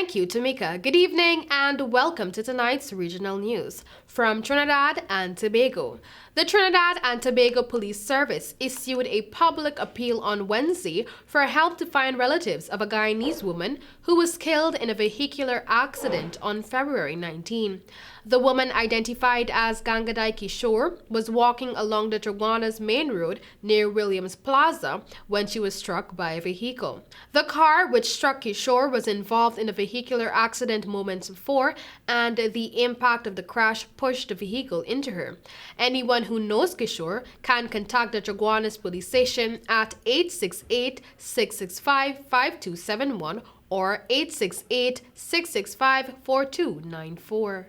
Thank you, Tamika. Good evening and welcome to tonight's regional news. From Trinidad and Tobago. The Trinidad and Tobago Police Service issued a public appeal on Wednesday for help to find relatives of a Guyanese woman who was killed in a vehicular accident on February 19. The woman, identified as Gangadai Kishore, was walking along the Triguanas main road near Williams Plaza when she was struck by a vehicle. The car which struck Kishore was involved in a vehicular accident moments before, and the impact of the crash pushed the vehicle into her. Anyone who knows Kishore can contact the Triguanas police station at 868-665-5271 or 868-665-4294.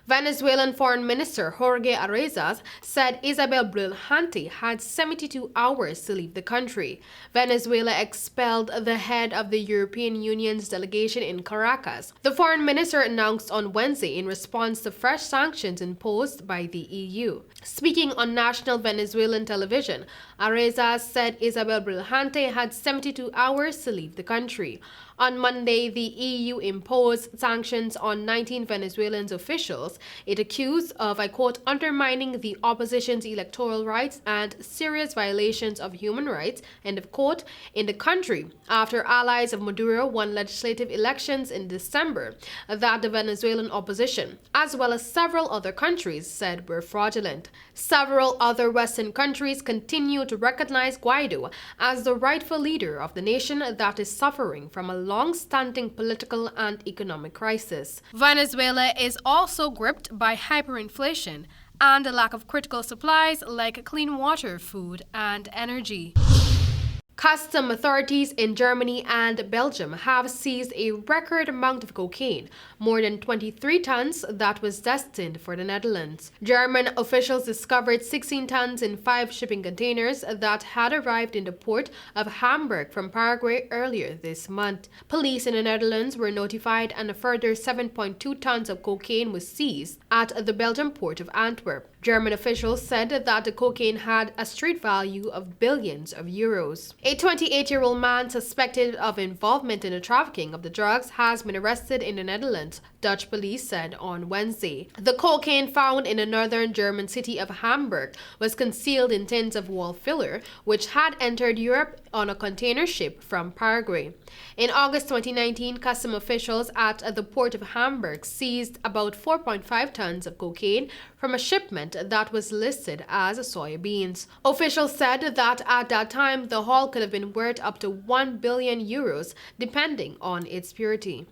Venezuelan Foreign Minister Jorge Arrezas said Isabel Brilhante had 72 hours to leave the country. Venezuela expelled the head of the European Union's delegation in Caracas. The foreign minister announced on Wednesday in response to fresh sanctions imposed by the EU. Speaking on national Venezuelan television, Arrezas said Isabel Brilhante had 72 hours to leave the country. On Monday, the EU imposed sanctions on 19 Venezuelan officials it accused of, I quote, undermining the opposition's electoral rights and serious violations of human rights, end of quote, in the country after allies of Maduro won legislative elections in December that the Venezuelan opposition, as well as several other countries, said were fraudulent. Several other Western countries continue to recognize Guaido as the rightful leader of the nation that is suffering from a long-standing political and economic crisis. Venezuela is also gripped by hyperinflation and a lack of critical supplies like clean water, food, and energy. Custom authorities in Germany and Belgium have seized a record amount of cocaine, more than 23 tons that was destined for the Netherlands. German officials discovered 16 tons in 5 shipping containers that had arrived in the port of Hamburg from Paraguay earlier this month. Police in the Netherlands were notified and a further 7.2 tons of cocaine was seized at the Belgian port of Antwerp. German officials said that the cocaine had a street value of billions of euros. A 28-year-old man suspected of involvement in the trafficking of the drugs has been arrested in the Netherlands, Dutch police said on Wednesday. The cocaine found in the northern German city of Hamburg was concealed in tins of wall filler, which had entered Europe on a container ship from Paraguay. In August 2019, custom officials at the port of Hamburg seized about 4.5 tons of cocaine from a shipment that was listed as soybeans. Officials said that at that time, the haul could have been worth up to 1 billion euros, depending on its purity.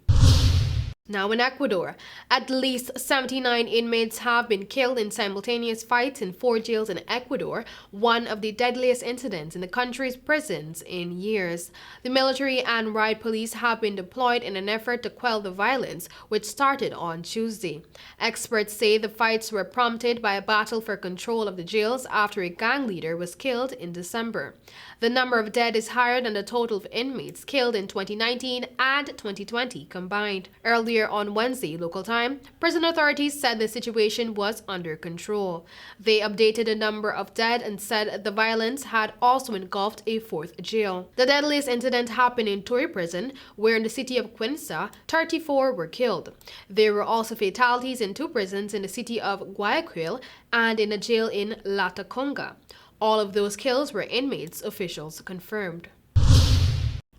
Now in Ecuador, at least 79 inmates have been killed in simultaneous fights in 4 jails in Ecuador, one of the deadliest incidents in the country's prisons in years. The military and riot police have been deployed in an effort to quell the violence, which started on Tuesday. Experts say the fights were prompted by a battle for control of the jails after a gang leader was killed in December. The number of dead is higher than the total of inmates killed in 2019 and 2020 combined. Earlier on Wednesday, local time, prison authorities said the situation was under control. They updated the number of dead and said the violence had also engulfed a 4th jail. The deadliest incident happened in Turi prison, where in the city of Quinza, 34 were killed. There were also fatalities in 2 prisons in the city of Guayaquil and in a jail in Latacunga. All of those kills were inmates, officials confirmed.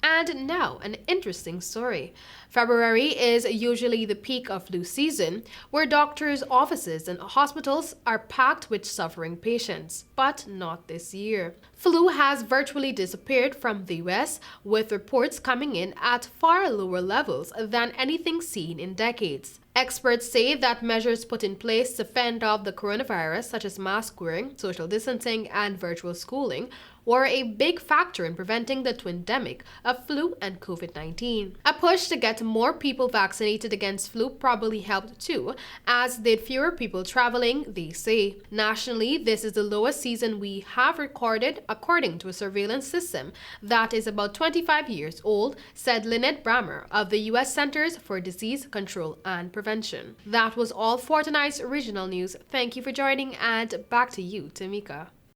And now, an interesting story. February is usually the peak of flu season, where doctors' offices and hospitals are packed with suffering patients, but not this year. Flu has virtually disappeared from the US, with reports coming in at far lower levels than anything seen in decades. Experts say that measures put in place to fend off the coronavirus, such as mask wearing, social distancing, and virtual schooling, were a big factor in preventing the twindemic of flu and COVID-19. A push to get more people vaccinated against flu probably helped too, as did fewer people traveling, they say. Nationally, this is the lowest season we have recorded, according to a surveillance system that is about 25 years old, said Lynette Brammer of the U.S. Centers for Disease Control and Prevention. That was all for tonight's original news. Thank you for joining, and back to you, Tamika.